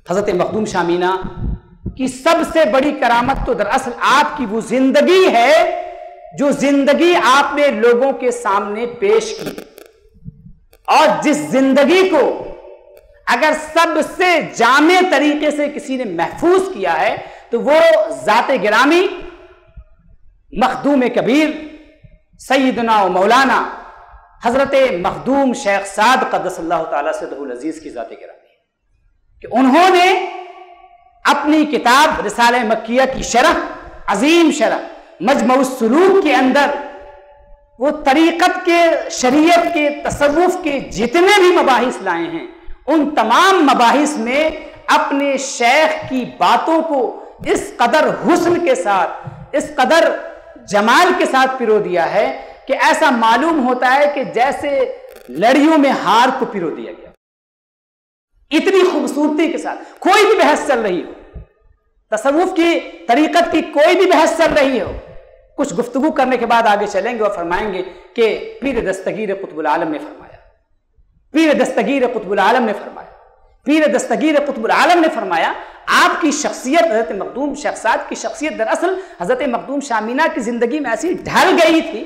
حضرت مخدوم شاہ مینا کی سب سے بڑی کرامت تو دراصل آپ کی وہ زندگی ہے جو زندگی آپ نے لوگوں کے سامنے پیش کی، اور جس زندگی کو اگر سب سے جامع طریقے سے کسی نے محفوظ کیا ہے تو وہ ذات گرامی مخدوم کبیر سیدنا و مولانا حضرت مخدوم شیخ سعد قدس اللہ تعالیٰ سدہ العزیز کی ذات گرامی ہے کہ انہوں نے اپنی کتاب رسالہ مکیہ کی شرح، عظیم شرح مجمع السلوک کے اندر وہ طریقت کے، شریعت کے، تصوف کے جتنے بھی مباحث لائے ہیں، ان تمام مباحث میں اپنے شیخ کی باتوں کو اس قدر حسن کے ساتھ، اس قدر جمال کے ساتھ پرو دیا ہے کہ ایسا معلوم ہوتا ہے کہ جیسے لڑیوں میں ہار کو پرو دیا گیا، اتنی خوبصورتی کے ساتھ۔ کوئی بھی بحث چل رہی ہو، تصوف کی، طریقت کی کوئی بھی بحث چل رہی ہو، کچھ گفتگو کرنے کے بعد آگے چلیں گے اور فرمائیں گے کہ پیر دستگیر قطب العالم نے فرمایا، پیر دستگیر قطب العالم نے فرمایا، پیر دستگیر قطب العالم نے فرمایا۔ آپ کی شخصیت، حضرت مخدوم شیخ سعد کی شخصیت دراصل حضرت مخدوم شاہ مینا کی زندگی میں ایسی ڈھل گئی تھی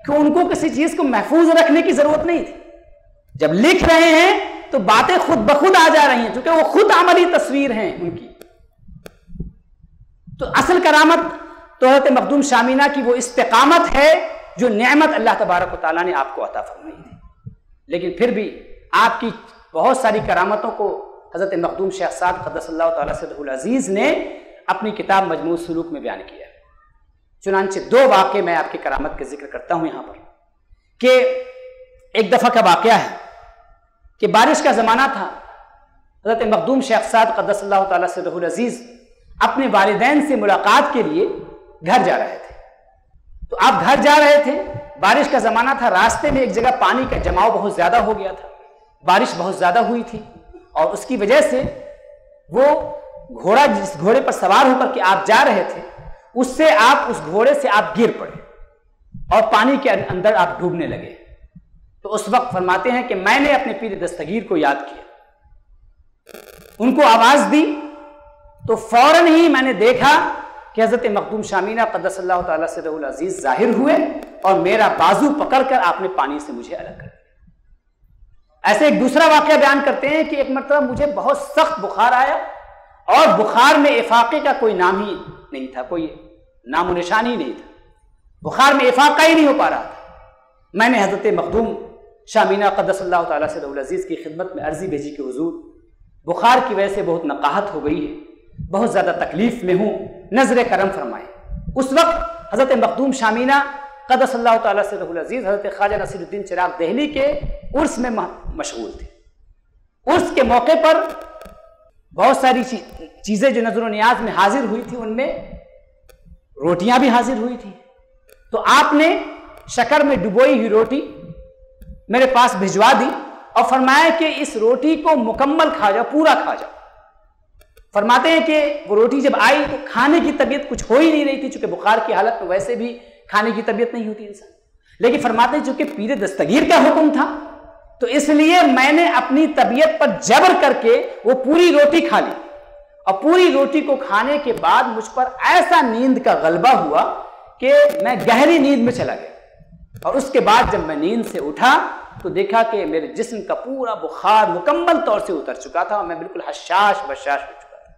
کہ ان کو کسی چیز کو محفوظ رکھنے کی ضرورت نہیں تھی۔ جب لکھ رہے ہیں تو باتیں خود بخود آ جا رہی ہیں، چونکہ وہ خود عملی تصویر ہیں ان کی۔ تو اصل کرامت تو حضرت مخدوم شاہ مینا کی وہ استقامت ہے جو نعمت اللہ تبارک و تعالیٰ نے آپ کو عطا فرمائی تھی، لیکن پھر بھی آپ کی بہت ساری کرامتوں کو حضرت مخدوم شیخ سعد قدس اللہ تعالیٰ سدہ العزیز نے اپنی کتاب مجموع السلوک میں بیان کیا ہے۔ چنانچہ دو واقعے میں آپ کی کرامت کا ذکر کرتا ہوں یہاں پر، کہ ایک دفعہ کا واقعہ ہے کہ بارش کا زمانہ تھا، حضرت مخدوم شیخ سعد قدس اللہ تعالیٰ سدہ العزیز اپنے والدین سے ملاقات کے لیے گھر جا رہے تھے۔ تو آپ گھر جا رہے تھے، بارش کا زمانہ تھا، راستے میں ایک جگہ پانی کا جماؤ بہت زیادہ ہو گیا تھا، بارش بہت زیادہ ہوئی تھی، اور اس کی وجہ سے وہ گھوڑا، جس گھوڑے پر سوار ہو کر کے آپ جا رہے تھے، اس گھوڑے سے آپ گر پڑے اور پانی کے اندر آپ ڈوبنے لگے۔ تو اس وقت فرماتے ہیں کہ میں نے اپنے پیر دستگیر کو یاد کیا، ان کو آواز دی، تو فوراً ہی میں نے دیکھا کہ حضرت مخدوم شاہ مینا قدس اللہ تعالیٰ سدہ العزیز ظاہر ہوئے اور میرا بازو پکڑ کر آپ نے پانی سے مجھے الگ کر دیا۔ ایسے ایک دوسرا واقعہ بیان کرتے ہیں کہ ایک مرتبہ مجھے بہت سخت بخار آیا، اور بخار میں افاقے کا کوئی نام ہی نہیں تھا، کوئی نام و نشان ہی نہیں تھا، بخار میں افاقہ ہی نہیں ہو پا رہا تھا۔ میں نے حضرت مخدوم شاہ مینا قدس اللہ تعالیٰ سدہ العزیز کی خدمت میں عرضی بھیجی کہ حضور بخار کی وجہ سے بہت نقاہت ہو گئی ہے، بہت زیادہ تکلیف میں ہوں، نظر کرم فرمائے۔ اس وقت حضرت مخدوم شاہ مینا قدس اللہ تعالیٰ سدہ العزیز حضرت خواجہ نصیر الدین چراغ دہلی کے عرس میں مشغول تھے۔ عرس کے موقع پر بہت ساری چیزیں جو نظر و نیاز میں حاضر ہوئی تھی، ان میں روٹیاں بھی حاضر ہوئی تھی، تو آپ نے شکر میں ڈبوئی ہوئی روٹی میرے پاس بھجوا دی اور فرمایا کہ اس روٹی کو مکمل کھا جاؤ، پورا کھا جاؤ۔ فرماتے ہیں کہ وہ روٹی جب آئی تو کھانے کی طبیعت کچھ ہو ہی نہیں رہی تھی، چونکہ بخار کی حالت میں ویسے بھی کھانے کی طبیعت نہیں ہوتی انسان، لیکن فرماتے ہیں چونکہ پیر دستگیر کا حکم تھا تو اس لیے میں نے اپنی طبیعت پر جبر کر کے وہ پوری روٹی کھا لی، اور پوری روٹی کو کھانے کے بعد مجھ پر ایسا نیند کا غلبہ ہوا کہ میں گہری نیند میں چلا گیا، اور اس کے بعد جب میں نیند سے اٹھا تو دیکھا کہ میرے جسم کا پورا بخار مکمل طور سے اتر چکا تھا، اور میں بالکل حشاش بشاش ہو چکا تھا۔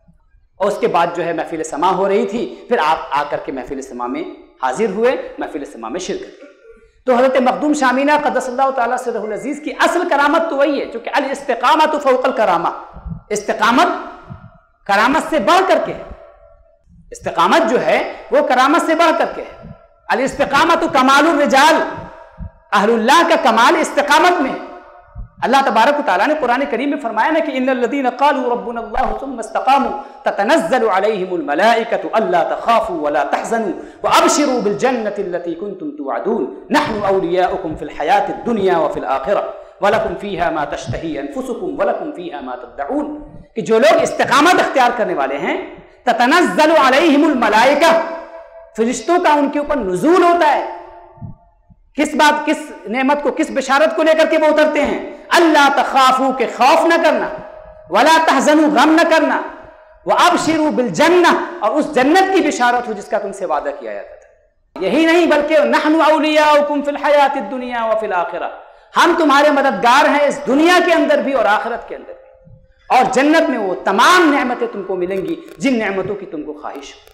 اور اس کے بعد جو ہے محفل سما ہو رہی تھی، پھر آپ آ کر کے محفل سما میں حاضر ہوئے، محفل سما میں شرکت کی۔ تو حضرت مخدوم شاہ مینا قدس اللہ تعالیٰ سدہ العزیز کی اصل کرامت تو وہی ہے، چونکہ الاستقامت فوق الکرامہ، استقامت کرامت سے بڑھ کر کے ہے، استقامت جو ہے وہ کرامت سے بڑھ کر کے ہے۔ الاستقامت کمال الرجال، اہل اللہ کا کمال استقامت میں۔ اللہ تبارک و تعالیٰ نے قرآن کریم میں فرمایا نا کہ ان الذین قالوا ربنا اللہ ثم استقاموا تتنزل علیہم الملائکۃ الا تخافوا ولا تحزنوا وابشروا بالجنۃ التي كنتم توعدون نحن اولیاؤکم فی الحیاۃ الدنیا وفی الآخرہ ولکم فیہا ما تشتہی انفسکم ولکم فیہا ما تدعون، کہ جو لوگ استقامت اختیار کرنے والے ہیں، تتنزل علیہم الملائکہ، فرشتوں کا ان کے اوپر نزول ہوتا ہے۔ کس بات، کس نعمت کو، کس بشارت کو لے کر کے وہ اترتے ہیں؟ اللہ تخافوا، کہ خوف نہ کرنا، ولا تحزنوا، غم نہ کرنا، وابشروا بالجنہ، اور اس جنت کی بشارت ہو جس کا تم سے وعدہ کیا جاتا تھا۔ یہی نہیں بلکہ نحن اولیاؤکم فی الحیات الدنیا وفی الآخرہ، ہم تمہارے مددگار ہیں اس دنیا کے اندر بھی اور آخرت کے اندر بھی، اور جنت میں وہ تمام نعمتیں تم کو ملیں گی جن نعمتوں کی تم کو خواہش ہو۔